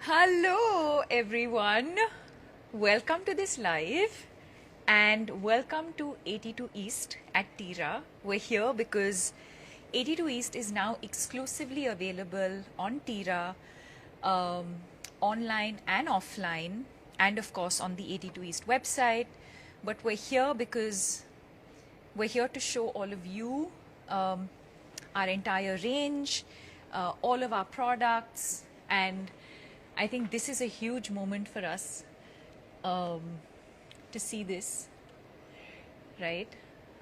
Hello, everyone. Welcome to this live and welcome to 82 East at Tira. We're here because 82 East is now exclusively available on Tira, um, online and offline, and of course on the 82 East website. But we're here because we're here to show all of you our entire range, all of our products, and I think this is a huge moment for us to see this, right?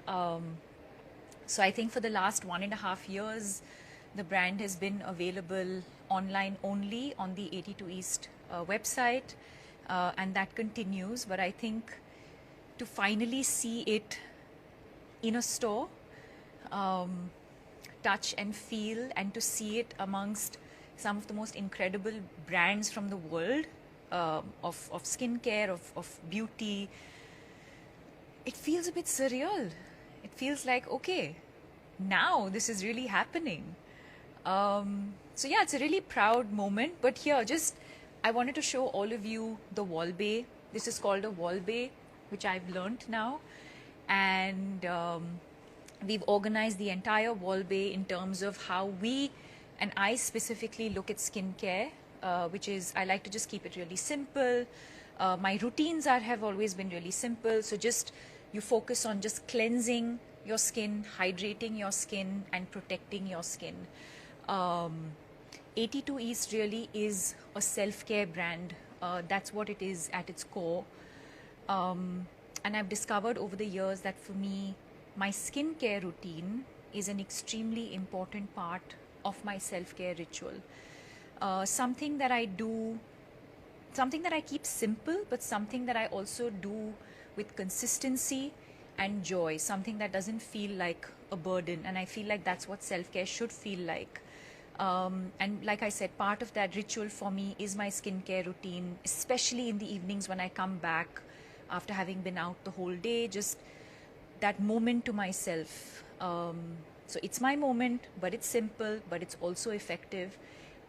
So I think for the last 1.5 years, the brand has been available online only on the 82 East website, and that continues. But I think to finally see it in a store, touch and feel, and to see it amongst some of the most incredible brands from the world of skincare, of beauty, it feels a bit surreal. It feels like, okay, now this is really happening. So yeah, it's a really proud moment. But here, just I wanted to show all of you the wall bay. This is called a wall bay, which I've learned now. And we've organized the entire wall bay in terms of how we, and I specifically, look at skincare, which is, I like to just keep it really simple. My routines have always been really simple. So just you focus on just cleansing your skin, hydrating your skin, and protecting your skin. 82 East really is a self-care brand. That's what it is at its core. And I've discovered over the years that for me, my skincare routine is an extremely important part of my self-care ritual. Something that I do, something that I keep simple, but something that I also do with consistency and joy, something that doesn't feel like a burden. And I feel like that's what self-care should feel like. And like I said, part of that ritual for me is my skincare routine, especially in the evenings when I come back after having been out the whole day, just that moment to myself. So it's my moment, but it's simple, but it's also effective.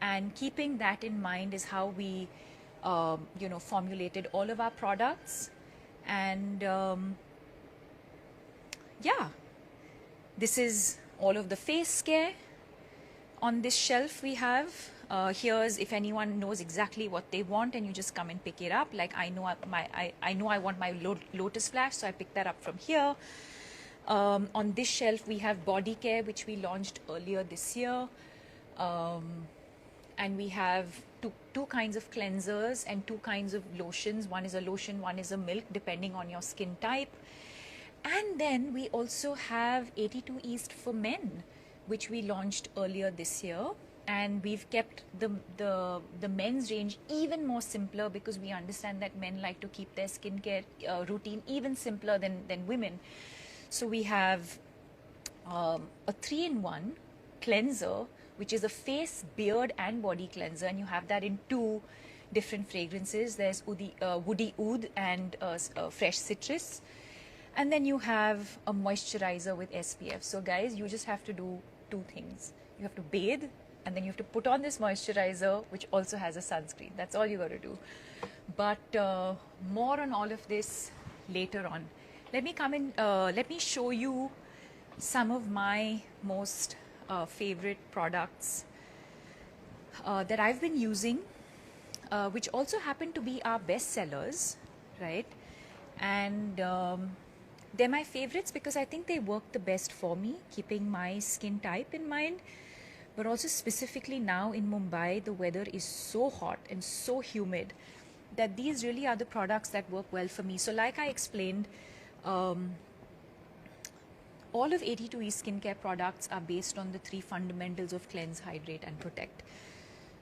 And keeping that in mind is how we, formulated all of our products. And yeah, this is all of the face care. On this shelf we have, here's if anyone knows exactly what they want and you just come and pick it up. Like I know I want my Lotus Splash, so I picked that up from here. On this shelf we have body care, which we launched earlier this year. And we have two kinds of cleansers and two kinds of lotions. One is a lotion, one is a milk, depending on your skin type. And then we also have 82 East for men, which we launched earlier this year. And we've kept the men's range even more simpler because we understand that men like to keep their skincare routine even simpler than women. So we have a 3-in-1 cleanser, which is a face, beard, and body cleanser. And you have that in 2 different fragrances. There's Woody Oud and Fresh Citrus. And then you have a moisturizer with SPF. So guys, you just have to do 2 things. You have to bathe, and then you have to put on this moisturizer, which also has a sunscreen. That's all you got to do. But more on all of this later on. Let me show you some of my most favorite products that I've been using, which also happen to be our best sellers, right? And they're my favorites because I think they work the best for me, keeping my skin type in mind. But also specifically now in Mumbai, the weather is so hot and so humid that these really are the products that work well for me. So like I explained, all of 82 East skincare products are based on the 3 fundamentals of cleanse, hydrate, and protect.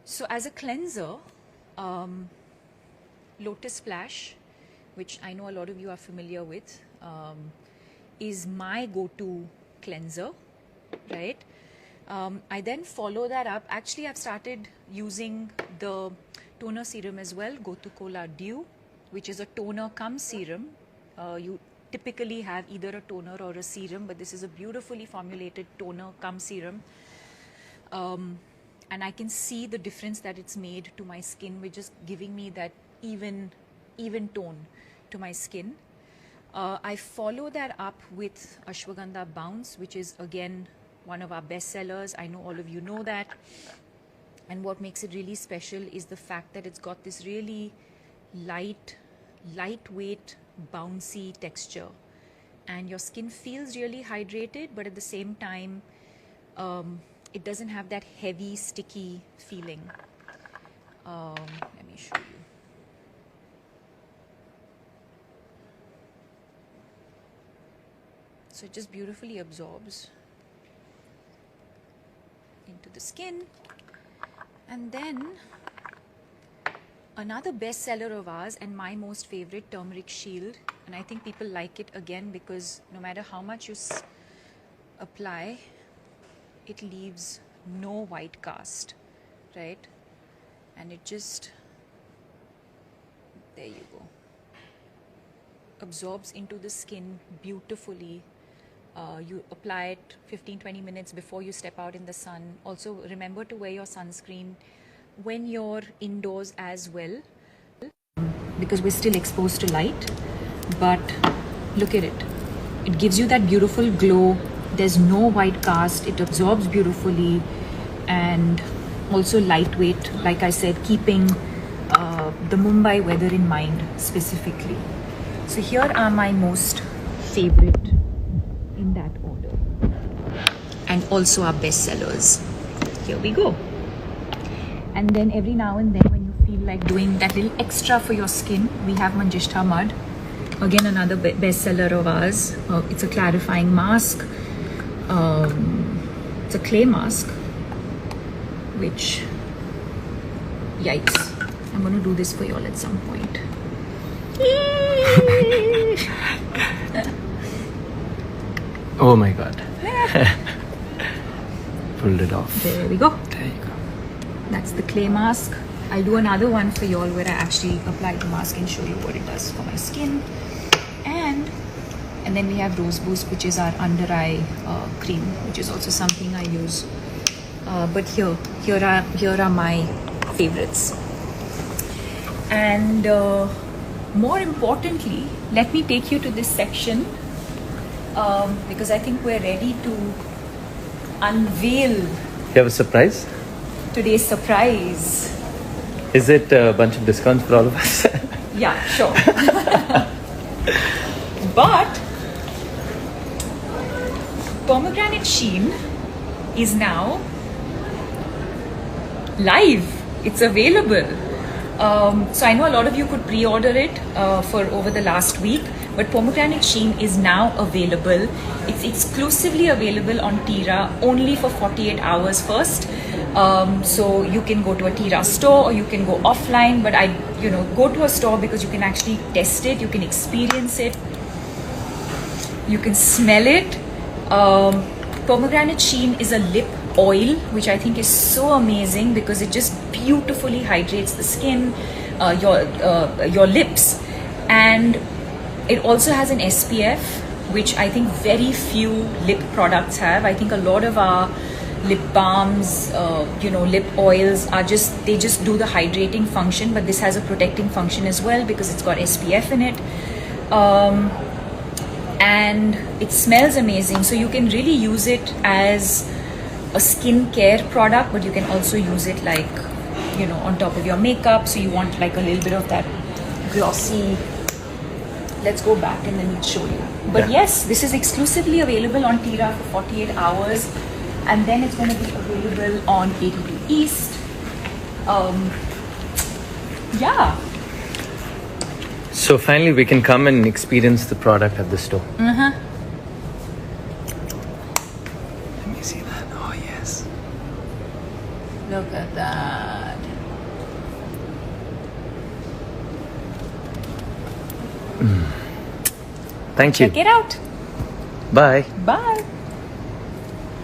So as a cleanser, Lotus Splash, which I know a lot of you are familiar with, is my go-to cleanser, right? I then follow that up. Actually, I've started using the toner serum as well, Gotu Kola Dew, which is a toner cum serum. You typically have either a toner or a serum, but this is a beautifully formulated toner cum serum. and I can see the difference that it's made to my skin, which is giving me that even tone to my skin. I follow that up with Ashwagandha Bounce, which is again one of our best sellers. I know all of you know that. And what makes it really special is the fact that it's got this really lightweight, bouncy texture. And your skin feels really hydrated, but at the same time, it doesn't have that heavy, sticky feeling. Let me show you. So it just beautifully absorbs into the skin. And then another bestseller of ours and my most favorite, Turmeric Shield. And I think people like it again because no matter how much you apply, it leaves no white cast, right? And it just, there you go, absorbs into the skin beautifully. You apply it 15-20 minutes before you step out in the sun. Also remember to wear your sunscreen when you're indoors as well, because we're still exposed to light. But look at it, it gives you that beautiful glow. There's no white cast, it absorbs beautifully, and also lightweight, like I said, keeping the Mumbai weather in mind specifically. So here are my most favorite in that order, and also our best sellers. Here we go. And then every now and then when you feel like doing that little extra for your skin, we have Manjishta Mud, again another bestseller of ours. It's a clarifying mask. It's a clay mask, which, yikes, I'm going to do this for you all at some point. Oh my god. Pulled it off. There we go. There you go. That's the clay mask. I'll do another one for you all where I actually apply the mask and show you what it does for my skin. And then we have Rose Boost, which is our under eye cream, which is also something I use. But here are my favorites. And more importantly, let me take you to this section because I think we're ready to unveil. You have a surprise? Today's surprise. Is it a bunch of discounts for all of us? Yeah, sure. But Pomegranate Sheen is now live. It's available. So I know a lot of you could pre-order it for over the last week, but Pomegranate Sheen is now available. It's exclusively available on Tira only for 48 hours first. So you can go to a Tira store or you can go offline, but go to a store because you can actually test it, you can experience it, you can smell it. Pomegranate Sheen is a lip oil, which I think is so amazing because it just beautifully hydrates the skin, your lips, and it also has an SPF, which I think very few lip products have. I think a lot of our lip balms, lip oils they just do the hydrating function, but this has a protecting function as well because it's got SPF in it. And it smells amazing, so you can really use it as a skincare product, but you can also use it like, on top of your makeup, so you want like a little bit of that glossy. Let's go back and then we'll show you. But yes, this is exclusively available on Tira for 48 hours, and then it's going to be available on 82 East. Yeah. So finally we can come and experience the product at the store. Uh-huh. Let me see that. Oh yes. Look at that. Thank you. Check it out. Bye. Bye.